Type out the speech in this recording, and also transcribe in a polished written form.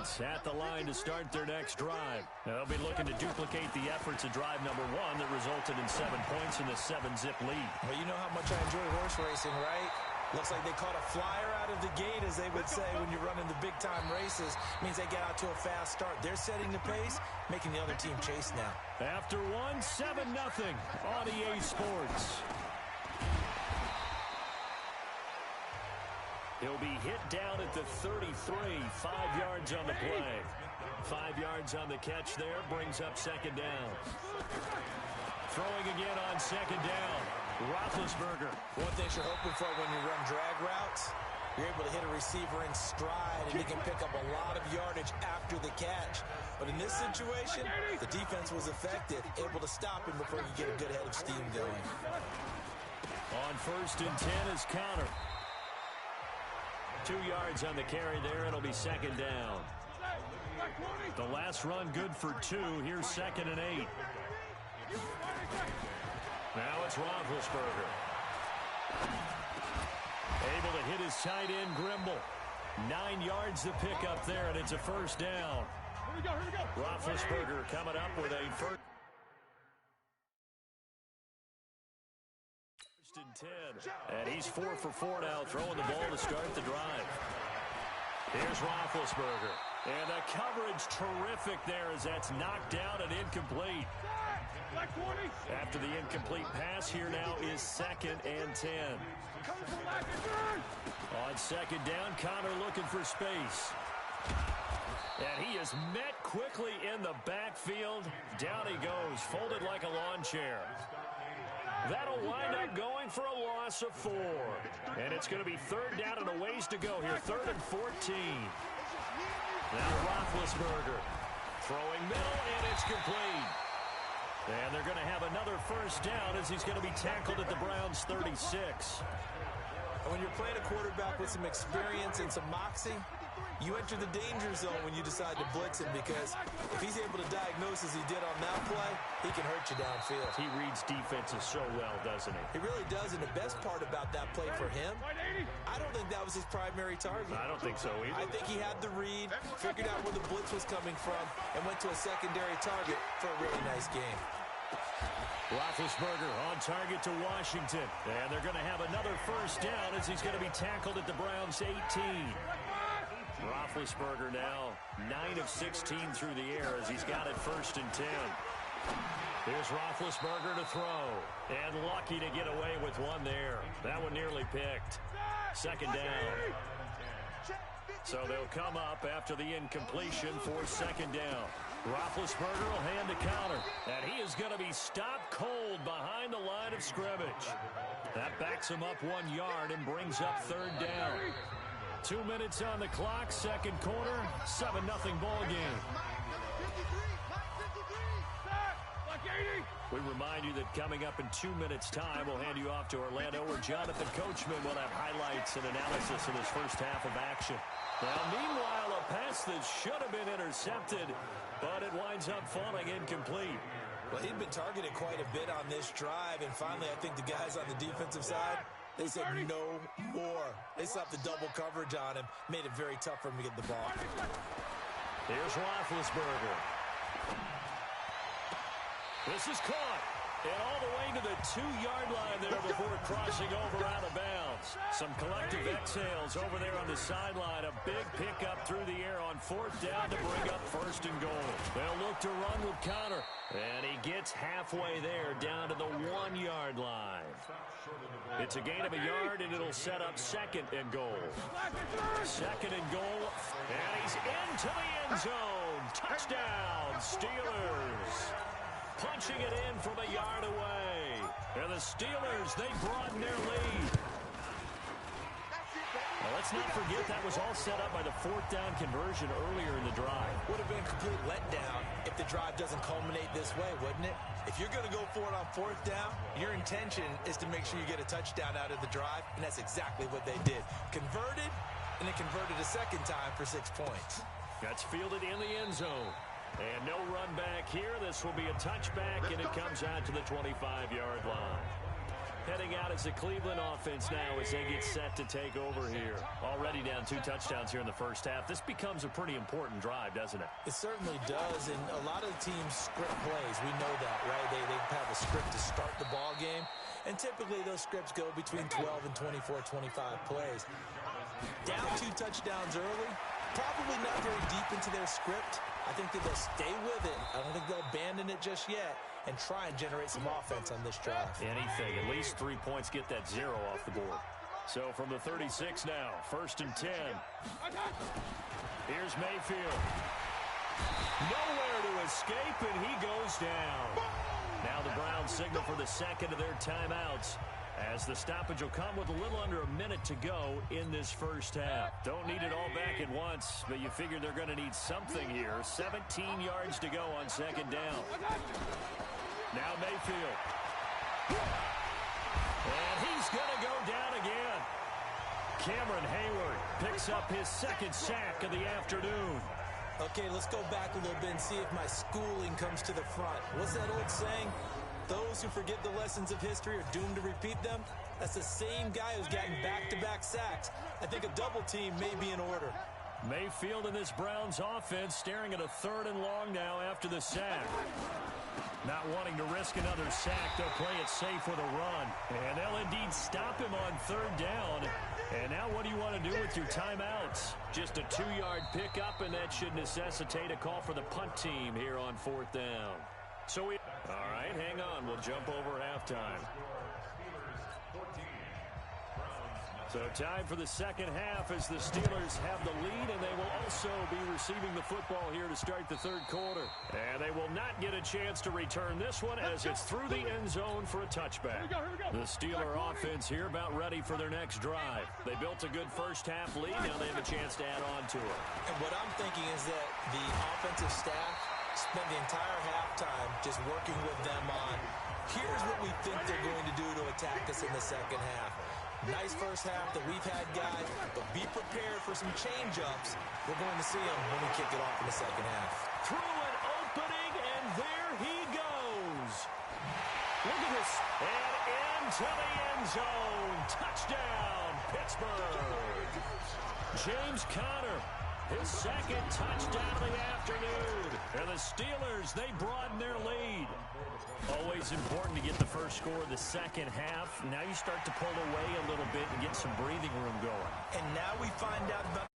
offense at the line to start their next drive. They'll be looking to duplicate the efforts of drive number 1 that resulted in 7 points in the 7-zip lead. Well, you know how much I enjoy horse racing, right? Looks like they caught a flyer out of the gate, as they would say when you're running the big-time races. Means they get out to a fast start. They're setting the pace, making the other team chase now. After 1, 7-0 on EA Sports. He'll be hit down at the 33, 5 yards on the play. 5 yards on the catch there, brings up second down. Throwing again on second down. Roethlisberger. One thing you're hoping for when you run drag routes, you're able to hit a receiver in stride, and he can pick up a lot of yardage after the catch. But in this situation, the defense was effective, able to stop him before you get a good head of steam going. On 1st and 10 is Conner. 2 yards on the carry there. It'll be second down. The last run good for 2. Here's 2nd and 8. Now it's Roethlisberger. Able to hit his tight end, Grimble. 9 yards to pick up there, and it's a first down. Here we go. Roethlisberger coming up with a first and 10. And he's 4 for 4 now, throwing the ball to start the drive. Here's Roethlisberger. And the coverage terrific there as that's knocked down and incomplete. After the incomplete pass, here now is 2nd and 10. On second down, Conner looking for space. And he is met quickly in the backfield. Down he goes, folded like a lawn chair. That'll wind up going for a loss of 4. And it's going to be 3rd down and a ways to go here. 3rd and 14. Now Roethlisberger throwing middle, and it's complete. And they're going to have another first down as he's going to be tackled at the Browns' 36. When you're playing a quarterback with some experience and some moxie, you enter the danger zone when you decide to blitz him, because if he's able to diagnose as he did on that play, he can hurt you downfield. He reads defenses so well, doesn't he? He really does, and the best part about that play for him, I don't think that was his primary target. I don't think so either. I think he had the read, figured out where the blitz was coming from, and went to a secondary target for a really nice game. Roethlisberger on target to Washington. And they're going to have another first down as he's going to be tackled at the Browns' 18. Roethlisberger now 9 of 16 through the air as he's got it 1st and 10. Here's Roethlisberger to throw. And lucky to get away with one there. That one nearly picked. 2nd down. So they'll come up after the incompletion for 2nd down. Roethlisberger will hand to Conner. And he is going to be stopped cold behind the line of scrimmage. That backs him up 1 yard and brings up 3rd down. 2 minutes on the clock, 2nd quarter, 7-0 ball game. We remind you that coming up in 2 minutes' time, we'll hand you off to Orlando, where Jonathan Coachman will have highlights and analysis in his first half of action. Now, meanwhile, a pass that should have been intercepted, but it winds up falling incomplete. Well, he'd been targeted quite a bit on this drive, and finally I think the guys on the defensive side, they said no more. They slapped the double coverage on him, made it very tough for him to get the ball. Here's Roethlisberger. This is caught. And all the way to the 2-yard line there before crossing over out of bounds. Some collective exhales over there on the sideline. A big pickup through the air on 4th down to bring up 1st and goal. They'll look to run with Conner. And he gets halfway there down to the 1-yard line. It's a gain of a yard, and it'll set up 2nd and goal. 2nd and goal. And he's into the end zone. Touchdown, Steelers. Punching it in from a yard away. And the Steelers, they broaden their lead. Now, let's not forget that was all set up by the 4th down conversion earlier in the drive. Would have been a complete letdown if the drive doesn't culminate this way, wouldn't it? If you're going to go for it on 4th down, your intention is to make sure you get a touchdown out of the drive, and that's exactly what they did. Converted, and then converted a 2nd time for 6 points. That's fielded in the end zone. And no run back here. This will be a touchback, and it comes out to the 25-yard line. Heading out as the Cleveland offense now as they get set to take over here. Already down 2 touchdowns here in the first half. This becomes a pretty important drive, doesn't it? It certainly does, and a lot of the teams script plays. We know that, right? They have a script to start the ball game, and typically those scripts go between 12 and 24, 25 plays. Down 2 touchdowns early, probably not very deep into their script. I think that they'll stay with it. I don't think they'll abandon it just yet and try and generate some offense on this drive. Anything. At least 3 points, get that 0 off the board. So from the 36 now, 1st and 10. Here's Mayfield. Nowhere to escape, and he goes down. Now the Browns signal for the second of their timeouts, as the stoppage will come with a little under a minute to go in this first half. Don't need it all back at once, but you figure they're going to need something here. 17 yards to go on 2nd down. Now Mayfield. And he's going to go down again. Cameron Hayward picks up his 2nd sack of the afternoon. Okay, let's go back a little bit and see if my schooling comes to the front. What's that old saying? Those who forget the lessons of history are doomed to repeat them. That's the same guy who's gotten back-to-back sacks. I think a double team may be in order. Mayfield and this Browns offense staring at a 3rd and long now after the sack. Not wanting to risk another sack, they'll play it safe with a run. And they'll indeed stop him on 3rd down. And now what do you want to do with your timeouts? Just a 2-yard pickup, and that should necessitate a call for the punt team here on 4th down. So we... All right, hang on. We'll jump over halftime. So time for the second half as the Steelers have the lead, and they will also be receiving the football here to start the 3rd quarter. And they will not get a chance to return this one as it's through the end zone for a touchback. The Steeler offense here about ready for their next drive. They built a good first half lead. Now they have a chance to add on to it. And what I'm thinking is that the offensive staff spent the entire halftime just working with them on, here's what we think they're going to do to attack us in the second half. Nice first half that we've had, guys, but be prepared for some change-ups. We're going to see them when we kick it off in the second half. Through an opening, and there he goes. Look at this. And into the end zone. Touchdown, Pittsburgh. James Conner, his 2nd touchdown of the afternoon. And the Steelers, they broaden their lead. Always important to get the first score of the second half. Now you start to pull away a little bit and get some breathing room going. And now we find out about